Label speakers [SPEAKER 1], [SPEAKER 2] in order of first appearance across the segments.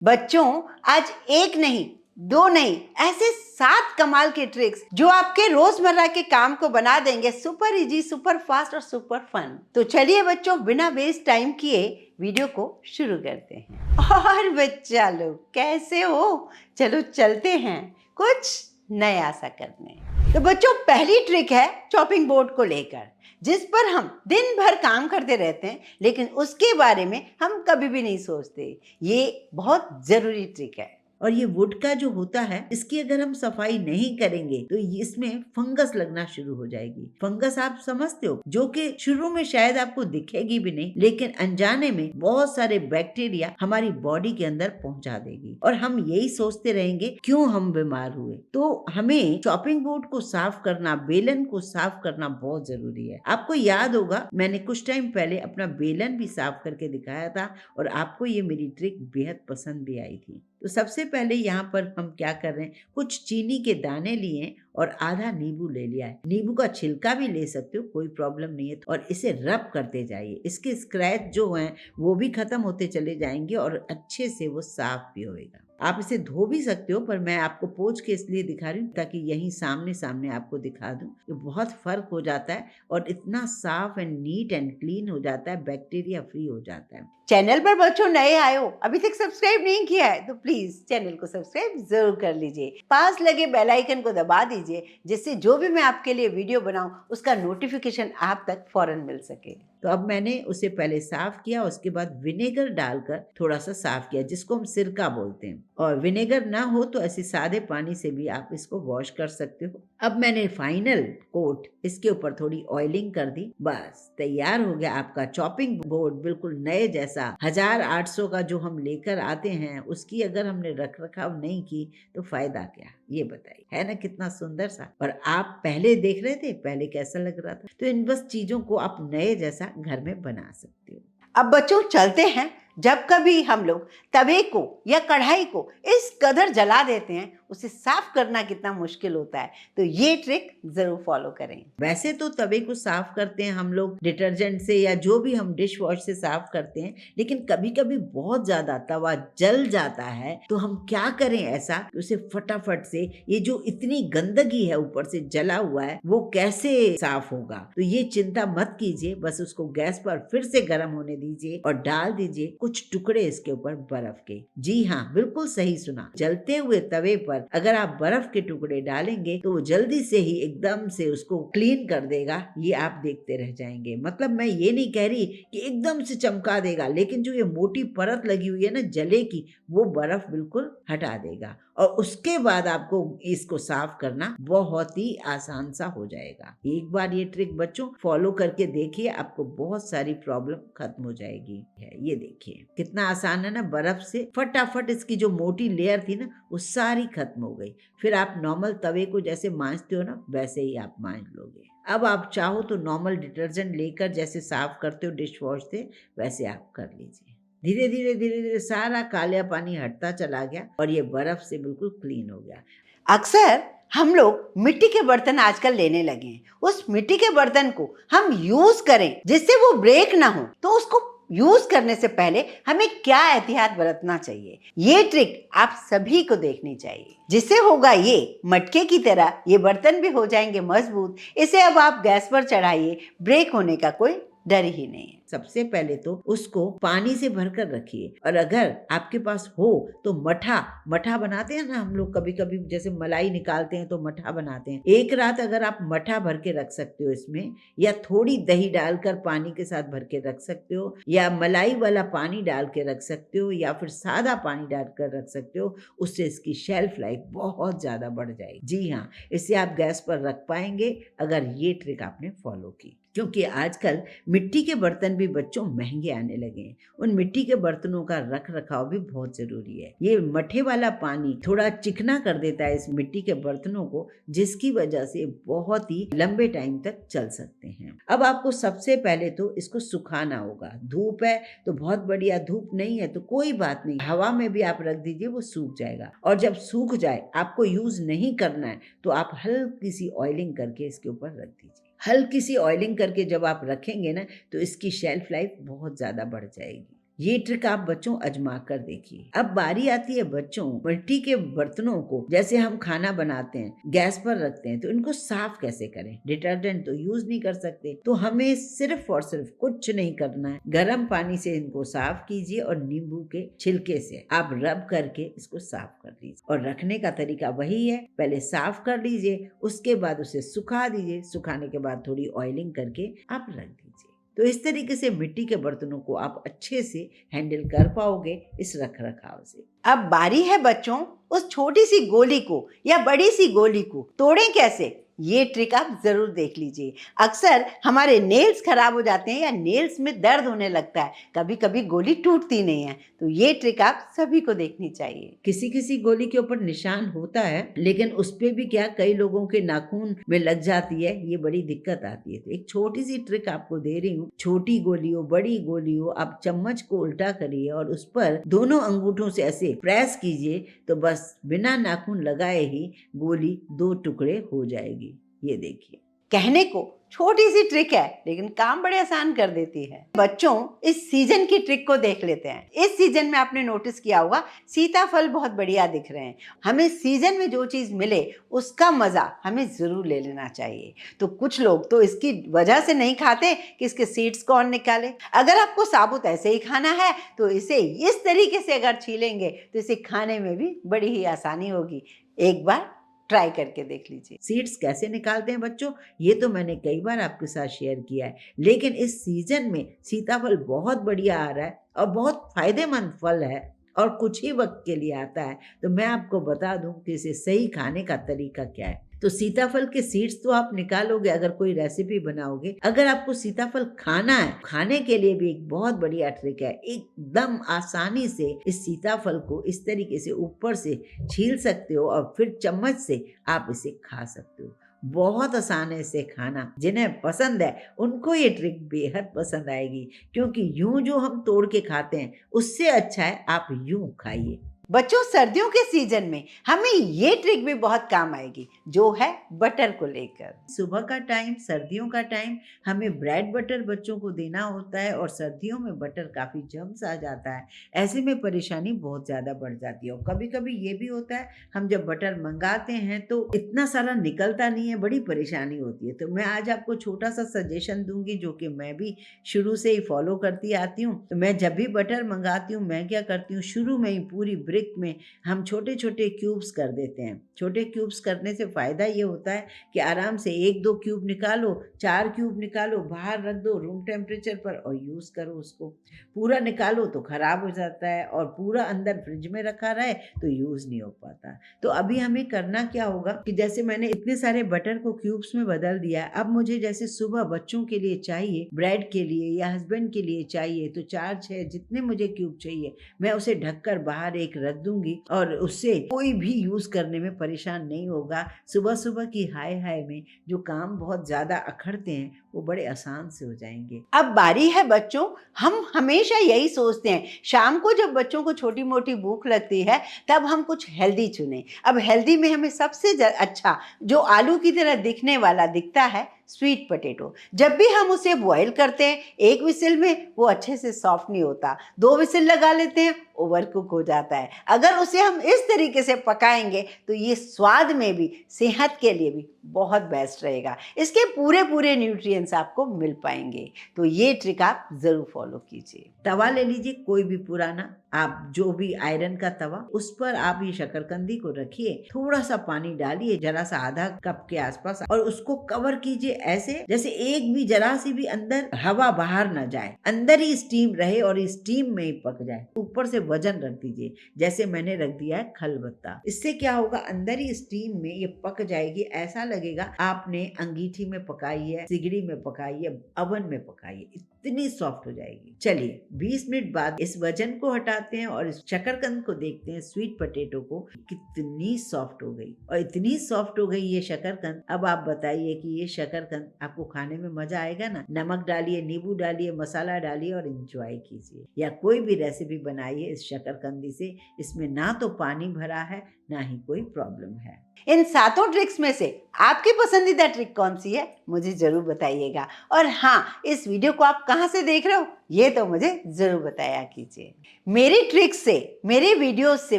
[SPEAKER 1] बच्चों, आज एक नहीं, दो नहीं, ऐसे 7 कमाल के ट्रिक्स जो आपके रोजमर्रा के काम को बना देंगे सुपर इजी, सुपर फास्ट और सुपर फन। तो चलिए बच्चों, बिना वेस्ट टाइम किए वीडियो को शुरू करते हैं। और बच्चा लोग कैसे हो? चलो चलते हैं कुछ नया सा करने। तो बच्चों, पहली ट्रिक है चॉपिंग बोर्ड को लेकर, जिस पर हम दिन भर काम करते रहते हैं, लेकिन उसके बारे में हम कभी भी नहीं सोचते। ये बहुत जरूरी ट्रिक है।
[SPEAKER 2] और ये वुड का जो होता है, इसकी अगर हम सफाई नहीं करेंगे तो इसमें फंगस लगना शुरू हो जाएगी। फंगस आप समझते हो, जो कि शुरू में शायद आपको दिखेगी भी नहीं, लेकिन अनजाने में बहुत सारे बैक्टीरिया हमारी बॉडी के अंदर पहुंचा देगी और हम यही सोचते रहेंगे क्यों हम बीमार हुए। तो हमें चॉपिंग बोर्ड को साफ करना, बेलन को साफ करना बहुत जरूरी है। आपको याद होगा, मैंने कुछ टाइम पहले अपना बेलन भी साफ करके दिखाया था और आपको ये मेरी ट्रिक बेहद पसंद भी आई थी। तो सबसे पहले यहाँ पर हम क्या कर रहे हैं, कुछ चीनी के दाने लिए और आधा नींबू ले लिया है। नींबू का छिलका भी ले सकते हो, कोई प्रॉब्लम नहीं है। और इसे रब करते जाइए, इसके स्क्रैच जो हैं वो भी खत्म होते चले जाएंगे और अच्छे से वो साफ भी होएगा। आप इसे धो भी सकते हो, पर मैं आपको पोंछ के इसलिए दिखा रही हूँ ताकि यहीं सामने सामने आपको दिखा दूं। ये बहुत फर्क हो जाता है और इतना साफ एंड नीट एंड क्लीन हो जाता है, बैक्टीरिया फ्री हो जाता है।
[SPEAKER 1] चैनल पर बच्चों नए आए हो, अभी तक सब्सक्राइब नहीं किया है तो प्लीज चैनल को सब्सक्राइब जरूर कर लीजिए। पास लगे बेल आइकन को दबा दीजिए, जिससे जो भी मैं आपके लिए वीडियो बनाऊं उसका नोटिफिकेशन आप तक फौरन मिल सके।
[SPEAKER 2] तो अब मैंने उसे पहले साफ किया, उसके बाद विनेगर डालकर थोड़ा सा साफ किया, जिसको हम सिरका बोलते हैं। और विनेगर ना हो तो ऐसे सादे पानी से भी आप इसको वॉश कर सकते हो। अब मैंने फाइनल कोट इसके ऊपर थोड़ी ऑयलिंग कर दी, बस तैयार हो गया आपका चॉपिंग बोर्ड, बिल्कुल नए जैसा। 1800 का जो हम लेकर आते हैं, उसकी अगर हमने रख रखाव नहीं की तो फायदा क्या, ये बताइए। है ना कितना सुंदर सा। और आप पहले देख रहे थे पहले कैसा लग रहा था, तो इन बस चीजों को आप नए जैसा घर में बना सकते हो।
[SPEAKER 1] अब बच्चों चलते हैं, जब कभी हम लोग तवे को या कढ़ाई को इस कदर जला देते हैं, उसे साफ करना कितना मुश्किल होता है। तो ये ट्रिक जरूर फॉलो करें।
[SPEAKER 2] वैसे तो तवे को साफ करते हैं हम लोग डिटर्जेंट से या जो भी हम डिश वॉश से साफ करते हैं, लेकिन कभी कभी बहुत ज्यादा तवा जल जाता है, तो हम क्या करें ऐसा कि उसे फटाफट से, ये जो इतनी गंदगी है ऊपर से जला हुआ है, वो कैसे साफ होगा। तो ये चिंता मत कीजिए, बस उसको गैस पर फिर से गर्म होने दीजिए और डाल दीजिए कुछ टुकड़े इसके ऊपर बर्फ के। जी हाँ, बिल्कुल सही सुना। जलते हुए तवे पर अगर आप बर्फ के टुकड़े डालेंगे तो वो जल्दी से ही एकदम से उसको क्लीन कर देगा। ये आप देखते रह जाएंगे। मतलब मैं ये नहीं कह रही कि एकदम से चमका देगा, लेकिन जो ये मोटी परत लगी हुई है ना जले की, वो बर्फ बिल्कुल हटा देगा और उसके बाद आपको इसको साफ करना बहुत ही आसान सा हो जाएगा। एक बार ये ट्रिक बच्चों फॉलो करके देखिए, आपको बहुत सारी प्रॉब्लम खत्म हो जाएगी। ये देखिए कितना आसान है ना, बर्फ से फटाफट इसकी जो मोटी लेयर थी ना वो सारी खत्म हो गई। फिर आप नॉर्मल तवे को जैसे मांजते हो ना, वैसे ही आप मांज लोगे। अब आप चाहो तो नॉर्मल डिटर्जेंट लेकर जैसे साफ करते हो डिश वॉश से, वैसे आप कर लीजिए। धीरे धीरे धीरे धीरे सारा काला पानी हटता चला गया और ये बर्फ से बिल्कुल क्लीन हो गया।
[SPEAKER 1] अक्सर हम लोग मिट्टी के बर्तन आजकल लेने लगे हैं। उस मिट्टी के बर्तन को हम यूज करें जिससे वो ब्रेक ना हो, तो उसको यूज करने से पहले हमें क्या एहतियात बरतना चाहिए, ये ट्रिक आप सभी को देखनी चाहिए। जिससे होगा ये मटके की तरह ये बर्तन भी हो जाएंगे मजबूत। इसे अब आप गैस पर चढ़ाइए, ब्रेक होने का कोई डर ही नहीं है।
[SPEAKER 2] सबसे पहले तो उसको पानी से भरकर रखिए, और अगर आपके पास हो तो मठा बनाते हैं ना हम लोग, कभी कभी जैसे मलाई निकालते हैं तो मठा बनाते हैं। एक रात अगर आप मठा भर के रख सकते हो इसमें, या थोड़ी दही डालकर पानी के साथ भर के रख सकते हो, या मलाई वाला पानी डाल के रख सकते हो, या फिर सादा पानी डालकर रख सकते हो। उससे इसकी शेल्फ लाइफ बहुत ज्यादा बढ़ जाएगी। जी हाँ, इसे आप गैस पर रख पाएंगे अगर ये ट्रिक आपने फॉलो की। क्योंकि आजकल मिट्टी के बर्तन भी बच्चों महंगे आने लगे हैं। उन मिट्टी के बर्तनों का रख रखाव भी बहुत जरूरी है। ये मठे वाला पानी थोड़ा चिकना कर देता है इस मिट्टी के बर्तनों को, जिसकी वजह से बहुत ही लंबे टाइम तक चल सकते हैं। अब आपको सबसे पहले तो इसको सुखाना होगा। धूप है तो बहुत बढ़िया, धूप नहीं है तो कोई बात नहीं, हवा में भी आप रख दीजिए, वो सूख जाएगा। और जब सूख जाए, आपको यूज नहीं करना है, तो आप हल्की सी ऑयलिंग करके इसके ऊपर रख दीजिए। हल्की सी ऑयलिंग करके जब आप रखेंगे ना, तो इसकी शेल्फ लाइफ बहुत ज़्यादा बढ़ जाएगी। ये ट्रिक आप बच्चों आजमा कर देखिए। अब बारी आती है बच्चों मिट्टी के बर्तनों को, जैसे हम खाना बनाते हैं गैस पर रखते हैं, तो इनको साफ कैसे करें। डिटर्जेंट तो यूज नहीं कर सकते, तो हमें सिर्फ और सिर्फ कुछ नहीं करना है, गर्म पानी से इनको साफ कीजिए और नींबू के छिलके से आप रब करके इसको साफ कर लीजिए। और रखने का तरीका वही है, पहले साफ कर लीजिए, उसके बाद उसे सुखा दीजिए, सुखाने के बाद थोड़ी ऑयलिंग करके आप रख दीजिए। तो इस तरीके से मिट्टी के बर्तनों को आप अच्छे से हैंडल कर पाओगे इस रख रखाव से।
[SPEAKER 1] अब बारी है बच्चों उस छोटी सी गोली को या बड़ी सी गोली को तोड़ें कैसे। ये ट्रिक आप जरूर देख लीजिए। अक्सर हमारे नेल्स खराब हो जाते हैं या नेल्स में दर्द होने लगता है, कभी कभी गोली टूटती नहीं है, तो ये ट्रिक आप सभी को देखनी चाहिए।
[SPEAKER 2] किसी किसी गोली के ऊपर निशान होता है, लेकिन उस पे भी क्या कई लोगों के नाखून में लग जाती है, ये बड़ी दिक्कत आती है। तो एक छोटी सी ट्रिक आपको दे रही हूँ, छोटी गोली हो बड़ी गोली हो, आप चम्मच को उल्टा करिए और उस पर दोनों अंगूठों से ऐसे प्रेस कीजिए, तो बस बिना नाखून लगाए ही गोली 2 टुकड़े हो जाएगी। ये देखिए,
[SPEAKER 1] कहने को छोटी सी ट्रिक है लेकिन काम बड़े आसान कर देती है। बच्चों इस सीजन की ट्रिक को देख लेते हैं। इस सीजन में आपने नोटिस किया होगा सीताफल बहुत बढ़िया दिख रहे हैं। हमें सीजन में जो चीज मिले उसका मजा हमें जरूर ले लेना चाहिए। तो कुछ लोग तो इसकी वजह से नहीं खाते कि इसके सीड्स कौन निकाले। अगर आपको साबुत ऐसे ही खाना है तो इसे इस तरीके से अगर छीलेंगे तो इसे खाने में भी बड़ी ही आसानी होगी। एक बार ट्राई करके देख लीजिए।
[SPEAKER 2] सीड्स कैसे निकालते हैं बच्चों, ये तो मैंने कई बार आपके साथ शेयर किया है, लेकिन इस सीजन में सीताफल बहुत बढ़िया आ रहा है और बहुत फायदेमंद फल है और कुछ ही वक्त के लिए आता है। तो मैं आपको बता दूं कि इसे सही खाने का तरीका क्या है। तो सीताफल के सीड्स तो आप निकालोगे अगर कोई रेसिपी बनाओगे। अगर आपको सीताफल खाना है, खाने के लिए भी एक बहुत बढ़िया ट्रिक है। एकदम आसानी से इस सीताफल को इस तरीके से ऊपर से छील सकते हो और फिर चम्मच से आप इसे खा सकते हो। बहुत आसान है इसे खाना। जिन्हें पसंद है उनको ये ट्रिक बेहद पसंद आएगी, क्योंकि यूं जो हम तोड़ के खाते हैं उससे अच्छा है आप यूं खाइए।
[SPEAKER 1] बच्चों सर्दियों के सीजन में हमें ये ट्रिक भी बहुत काम आएगी, जो है बटर को लेकर।
[SPEAKER 2] सुबह का टाइम, सर्दियों का टाइम, हमें ब्रेड बटर बच्चों को देना होता है और सर्दियों में बटर काफी जम्स आ जाता है। ऐसे में परेशानी बहुत ज्यादा बढ़ जाती है। और कभी कभी ये भी होता है हम जब बटर मंगाते हैं तो इतना सारा निकलता नहीं है, बड़ी परेशानी होती है। तो मैं आज आपको छोटा सा सजेशन दूंगी जो कि मैं भी शुरू से ही फॉलो करती आती हूँ। तो मैं जब भी बटर मंगाती हूँ मैं क्या करती हूँ, शुरू में ही पूरी ब्रिक में हम छोटे छोटे क्यूब्स कर देते हैं। छोटे क्यूब्स करने से फायदा ये होता है कि आराम से 1-2 क्यूब निकालो, 4 क्यूब निकालो, बाहर रख दो रूम टेम्परेचर पर और यूज करो उसको। पूरा निकालो तो खराब हो जाता है और पूरा अंदर फ्रिज में रखा रहे तो यूज नहीं हो पाता। तो अभी हमें करना क्या होगा कि जैसे मैंने इतने सारे बटर को क्यूब्स में बदल दिया, अब मुझे जैसे सुबह बच्चों के लिए चाहिए, ब्रेड के लिए या हस्बैंड के लिए चाहिए, तो 4-6 जितने मुझे क्यूब चाहिए मैं उसे ढककर बाहर एक रख दूंगी और उससे कोई भी यूज करने में परेशान नहीं होगा। सुबह सुबह की हाय हाय में जो काम बहुत ज्यादा अखड़ते हैं वो बड़े आसान से हो जाएंगे।
[SPEAKER 1] अब बारी है बच्चों, हम हमेशा यही सोचते हैं शाम को जब बच्चों को छोटी मोटी भूख लगती है तब हम कुछ हेल्दी चुनें। अब हेल्दी में हमें सबसे अच्छा जो आलू की तरह दिखने वाला दिखता है स्वीट पोटैटो। जब भी हम उसे बॉईल करते हैं 1 विसिल में वो अच्छे से सॉफ्ट नहीं होता, 2 विसिल लगा लेते हैं ओवर कुक हो जाता है। अगर उसे हम इस तरीके से पकाएंगे तो ये स्वाद में भी सेहत के लिए भी बहुत बेस्ट रहेगा। इसके पूरे न्यूट्रिएंट्स आपको मिल पाएंगे। तो ये ट्रिक आप जरूर फॉलो कीजिए।
[SPEAKER 2] तवा ले लीजिए कोई भी पुराना, आप जो भी आयरन का तवा, उस पर आप ये शकरकंदी को रखिए, थोड़ा सा पानी डालिए, जरा सा आधा कप के आसपास, और उसको कवर कीजिए ऐसे जैसे एक भी जरा सी भी अंदर हवा बाहर ना जाए, अंदर ही स्टीम रहे और स्टीम में ही पक जाए। ऊपर से वजन रख दीजिए, जैसे मैंने रख दिया है खलबत्ता। इससे क्या होगा, अंदर ही स्टीम में ये पक जाएगी। ऐसा लगेगा आपने अंगीठी में पकाई है, सिगड़ी में पकाई है, अवन में पकाई है, इतनी सॉफ्ट हो जाएगी। चलिए 20 मिनट बाद इस वजन को हटाते हैं और इस शकरकंद को देखते हैं, स्वीट पोटैटो को, कितनी सॉफ्ट हो गई। और इतनी सॉफ्ट हो गई ये शकरकंद। अब आप बताइए कि ये शकरकंद आपको खाने में मजा आएगा ना। नमक डालिए, नींबू डालिए, मसाला डालिए और एंजॉय कीजिए। या कोई भी रेसिपी बनाइए इस शकरकंदी से, इसमें ना तो पानी भरा है ना ही कोई प्रॉब्लम है।
[SPEAKER 1] इन 7 ट्रिक्स में से आपकी पसंदीदा ट्रिक कौन सी है मुझे जरूर बताइएगा। और हाँ, इस वीडियो को आप कहाँ से देख रहे हो ये तो मुझे जरूर बताया कीजिए। मेरी ट्रिक्स से, मेरे वीडियोस से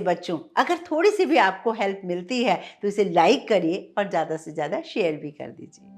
[SPEAKER 1] बच्चों अगर थोड़ी सी भी आपको हेल्प मिलती है तो इसे लाइक करिए और ज़्यादा से ज़्यादा शेयर भी कर दीजिए।